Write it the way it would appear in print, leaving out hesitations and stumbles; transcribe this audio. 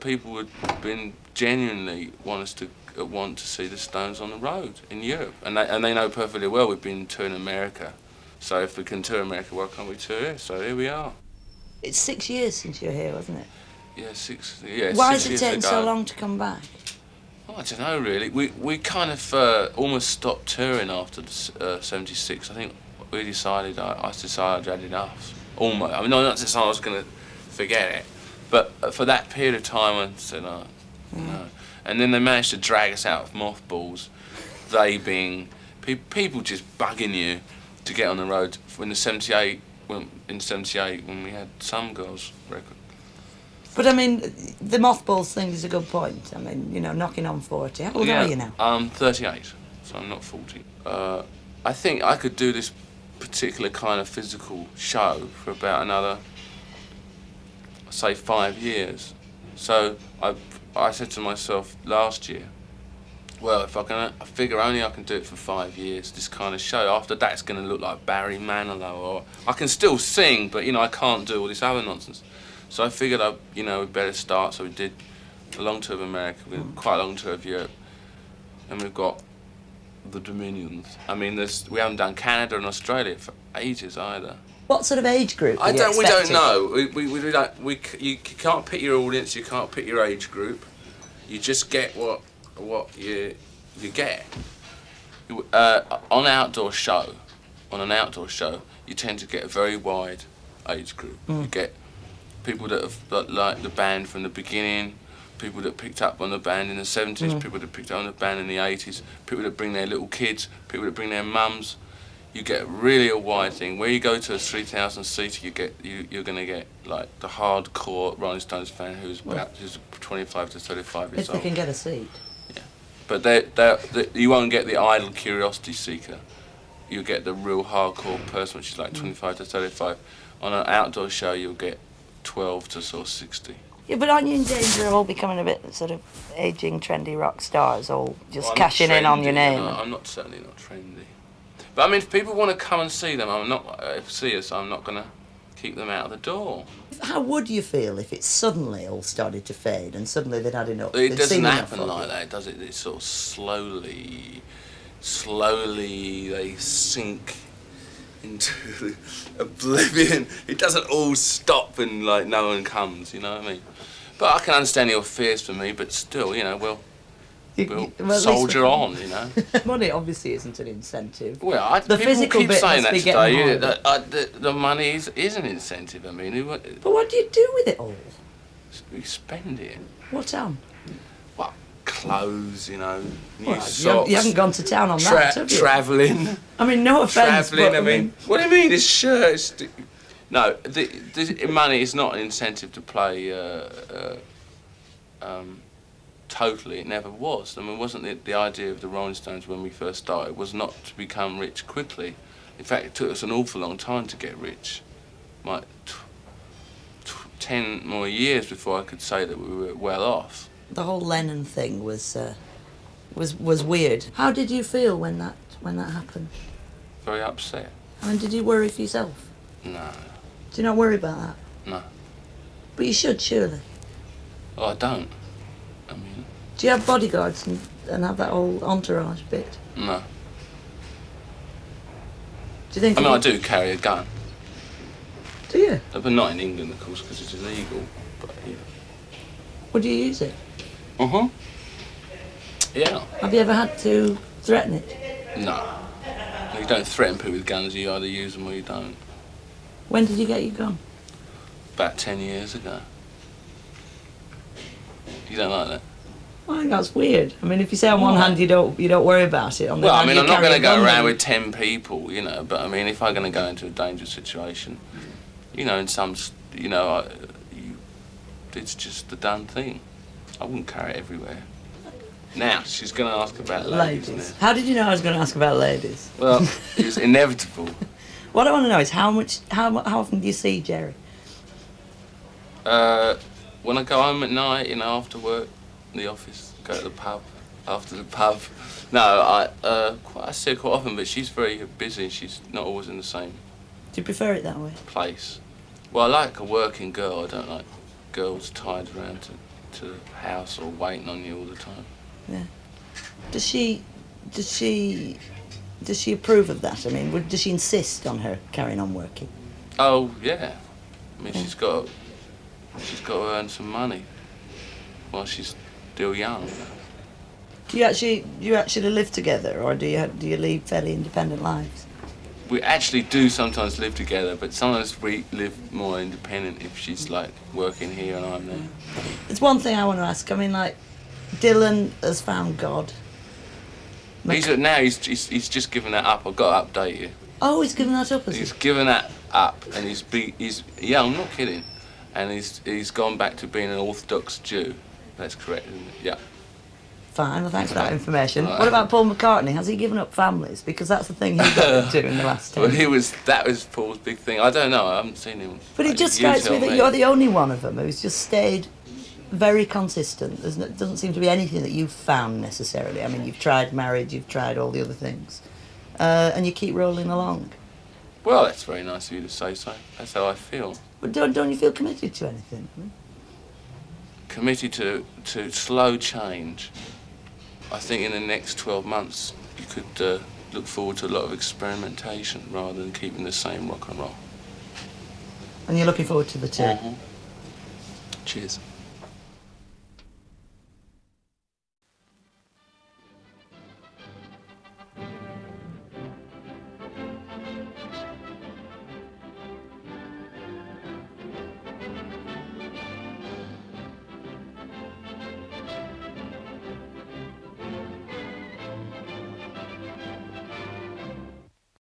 people would been genuinely want to see the Stones on the road in Europe, and they know perfectly well we've been touring America. So if we can tour America, why can't we tour here? So here we are. It's 6 years since you're here, wasn't it? Yeah, 6. Yeah. Why 6 has it years taken ago. so long to come back? Oh, I don't know really. We kind of almost stopped touring after the, 76. I think we decided I decided I had enough. Almost. I mean, not to say I was going to forget it, but for that period of time I said no. And then they managed to drag us out of mothballs. They being people just bugging you to get on the road. In 78 when we had Some Girls record. But I mean, the mothballs thing is a good point. I mean, you know, knocking on 40. How old are you now? I'm 38, so I'm not 40. I think I could do this particular kind of physical show for about another, say, 5 years. So I said to myself last year, well, if I figure only I can do it for 5 years, this kind of show. After that, it's going to look like Barry Manilow, or I can still sing, but, you know, I can't do all this other nonsense. So I figured, we'd better start. So we did a long tour of America, quite a long tour of Europe, and we've got the Dominions. I mean, we haven't done Canada and Australia for ages either. What sort of age group We don't know. You can't pick your audience. You can't pick your age group. You just get what you get. On an outdoor show, you tend to get a very wide age group. You get people that have liked the band from the beginning, people that picked up on the band in the 70s, people that picked up on the band in the 80s, people that bring their little kids, people that bring their mums. You get really a wide thing. Where you go to a 3,000 seater, you're going to get like the hardcore Rolling Stones fan who's 25 to 35 years old. If they can get a seat. Yeah, but you won't get the idle curiosity seeker. You get the real hardcore person, which is like 25 to 35. On an outdoor show, you'll get 12 to sort of 60. Yeah, but aren't you in danger of all becoming a bit sort of ageing, trendy rock stars, all just cashing in on your name? I'm certainly not trendy. But I mean, if people want to come and see them, I'm not going to keep them out of the door. How would you feel if it suddenly all started to fade and suddenly they'd had enough? It doesn't happen like that, does it? It's sort of slowly they sink into oblivion. It doesn't all stop and like no one comes, you know what I mean? But I can understand your fears for me, but still, you know, we'll soldier on, you know. Money obviously isn't an incentive. Well, people keep saying that today. The money is an incentive. I mean, but what do you do with it all? We spend it. What on? Well, clothes, you know, new socks. You haven't gone to town on that, have you? Travelling. I mean, no offence, but I mean, what do you mean? This shirt. No, the money is not an incentive to play. Totally, it never was. I mean, wasn't the idea of the Rolling Stones when we first started was not to become rich quickly. In fact, it took us an awful long time to get rich. Like 10 more years before I could say that we were well off. The whole Lennon thing was weird. How did you feel when that happened? Very upset. I mean, did you worry for yourself? No. Do you not worry about that? No. But you should, surely. Well, I don't. I mean... Do you have bodyguards and have that whole entourage bit? No. Do you think? I mean, I do carry a gun. Do you? But not in England, of course, because it's illegal. But yeah. Would you use it? Yeah. Have you ever had to threaten it? No. You don't threaten people with guns. You either use them or you don't. When did you get your gun? About 10 years ago. You don't like that? I think that's weird. I mean, if you say on one hand you don't worry about it, on the well, other I mean, hand I'm not going to go around with with 10 people, you know. But I mean, if I'm going to go into a dangerous situation, you know, in some, you know, it's just the done thing. I wouldn't carry it everywhere. Now she's going to ask about ladies. How did you know I was going to ask about ladies? Well, it's inevitable. What I want to know is how often do you see Jerry? When I go home at night, you know, after work, in the office, go to the pub, after the pub. No, I see her quite often, but she's very busy and she's not always in the same Do you prefer it that way? place. Well, I like a working girl. I don't like girls tied around to to the house or waiting on you all the time. Yeah. Does she approve of that? I mean, does she insist on her carrying on working? Oh yeah, I mean Yeah. she's got to earn some money while she's still young. Do you actually live together, or do you lead fairly independent lives? We actually do sometimes live together, but sometimes we live more independent if she's like working here and I'm there. There's one thing I want to ask. I mean, like, Dylan has found God. He's just given that up. I've got to update you. Oh, he's given that up, has He's he? given that up, and yeah, I'm not kidding. And he's gone back to being an Orthodox Jew. That's correct, isn't it? Yeah. Fine, well, thanks for that information. Right. What about Paul McCartney? Has he given up families? Because that's the thing he got into in the last 10 Well, years. that was Paul's big thing. I don't know. I haven't seen him. But it just strikes me that you're the only one of them who's just stayed very consistent. Doesn't seem to be anything that you've found necessarily. I mean, you've tried marriage, you've tried all the other things, and you keep rolling along. Well, that's very nice of you to say so. That's how I feel. But don't you feel committed to anything? Committed to slow change. I think in the next 12 months you could look forward to a lot of experimentation rather than keeping the same rock and roll. And you're looking forward to the tour? Cheers.